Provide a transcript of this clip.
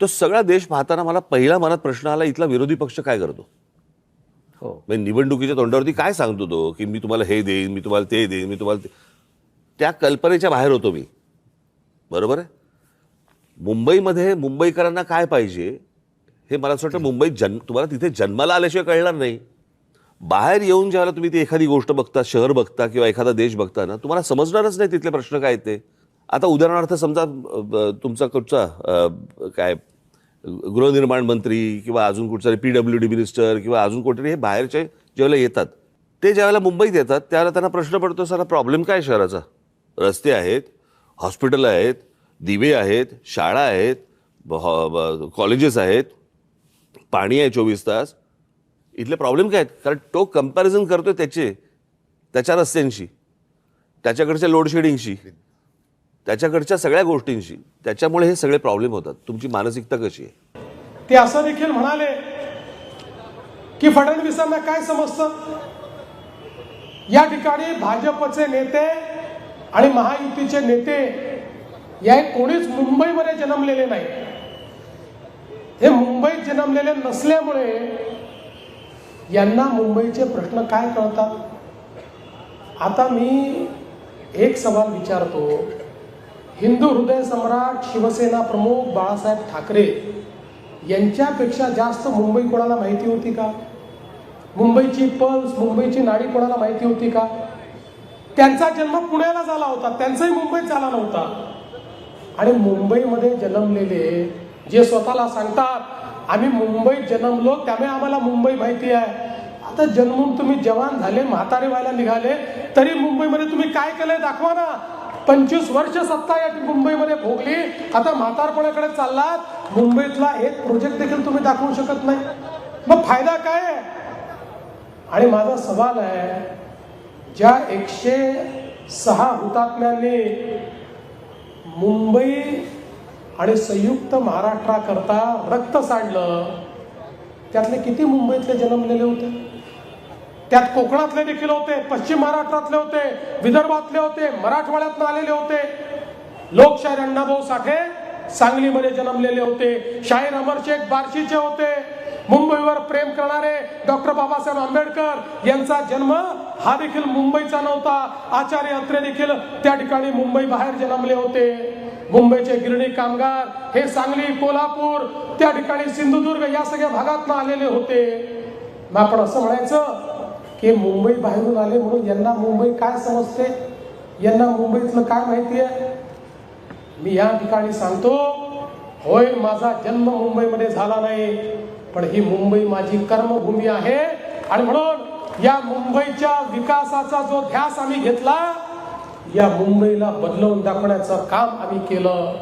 तो सगळा देश पाहताना मला पहिला मनात प्रश्न आला, इथला विरोधी पक्ष काय करतो? हो. म्हणजे निवडणुकीच्या तोंडावरती काय सांगतो तो, की मी तुम्हाला हे देईन, मी तुम्हाला ते देईन, मी तुम्हाला त्या कल्पनेच्या बाहेर होतो मी. बरोबर आहे. मुंबईमध्ये मुंबईकरांना काय पाहिजे हे मला असं वाटतं मुंबईत तुम्हाला तिथे जन्माला आल्याशिवाय कळणार नाही. बाहेर येऊन ज्यावेळेला तुम्ही ती एखादी गोष्ट बघता, शहर बघता किंवा एखादा देश बघता ना, तुम्हाला समजणारच नाही तिथले प्रश्न काय ते. आता उदाहरणार्थ समजा तुमचा कुठचा काय गृहनिर्माण मंत्री किंवा अजून कुठचा PWD मिनिस्टर किंवा अजून कोणतरी हे बाहेरचे ज्यावेळेला येतात, ते ज्यावेळेला मुंबईत येतात त्यावेळेला त्यांना प्रश्न पडतो, सारा प्रॉब्लेम काय शहराचा? रस्ते आहेत, हॉस्पिटल आहेत, दिवे आहेत, शाळा आहेत, कॉलेजेस आहेत, पाणी आहे 24 तास. इथले प्रॉब्लेम काय आहेत? कारण तो कंपॅरिझन करतोय त्याच्या रस्त्यांशी, त्याच्याकडच्या लोडशेडिंगशी, त्याच्याकडच्या सगळ्या गोष्टींशी. त्याच्यामुळे हे सगळे प्रॉब्लेम होतात. तुमची मानसिकता कशी आहे? ते असं देखील म्हणाले की फडणवीसांना काय समजतं, या ठिकाणी भाजपचे नेते आणि महायुतीचे नेते या कोणीच मुंबईमध्ये जन्मलेले नाही. हे मुंबईत जन्मलेले नसल्यामुळे यांना मुंबईचे प्रश्न काय कळतात. आता मी एक सवाल विचारतो, हिंदू हृदय सम्राट शिवसेना प्रमुख बाळासाहेब ठाकरे यांच्यापेक्षा जास्त मुंबई कोणाला माहिती होती का? मुंबईची पल्स, मुंबईची नाडी कोणाला माहिती होती का? त्यांचा जन्म पुण्याला झाला होता, त्यांचाही मुंबईत झाला नव्हता. आणि मुंबईमध्ये जन्मलेले जे स्वतःला सांगतात आम्ही मुंबईत जन्मलो त्यामुळे आम्हाला मुंबई माहिती आहे. आता जन्मून तुम्ही जवान झाले, म्हातारे व्हायला निघाले, तरी मुंबईमध्ये तुम्ही काय केलंय दाखवा ना. 25 वर्ष सत्ता या मुंबईमध्ये भोगली, आता म्हातारपणाकडे चाललात, मुंबईतला एक प्रोजेक्ट देखील तुम्ही दाखवू शकत नाही. मग फायदा काय आहे? आणि माझा सवाल आहे, ज्या 106 हुतात्म्यांनी मुंबई आणि संयुक्त महाराष्ट्राकरता रक्त सांडलं, त्यातले किती मुंबईतले जन्मलेले होते? त्यात कोकणातले देखील होते, पश्चिम महाराष्ट्रातले होते, विदर्भातले होते, मराठवाड्यातून आलेले होते. लोकशाहीर अण्णाभाऊ साठे सांगलीमध्ये जन्मलेले होते, शाहीर अमरशेख बार्शीचे होते. मुंबईवर प्रेम करणारे डॉक्टर बाबासाहेब आंबेडकर यांचा जन्म हा देखील मुंबईचा नव्हता. आचार्य अत्रे देखील त्या ठिकाणी मुंबई बाहेर जन्मले होते. मुंबईचे गिरणी कामगार हे सांगली, कोल्हापूर, त्या ठिकाणी सिंधुदुर्ग या सगळ्या भागातून आलेले होते. मग आपण असं म्हणायचं की मुंबई बाहेरून आले म्हणून यांना मुंबई काय समजते, यांना मुंबईतलं काय माहिती आहे? मी या ठिकाणी सांगतो, होय माझा जन्म मुंबईमध्ये झाला नाही, पण ही मुंबई माझी कर्मभूमी आहे. आणि म्हणून या मुंबईच्या विकासाचा जो ध्यास आम्ही घेतला, या मुंबईला बदलवून दाखवण्याचं काम आम्ही केलं.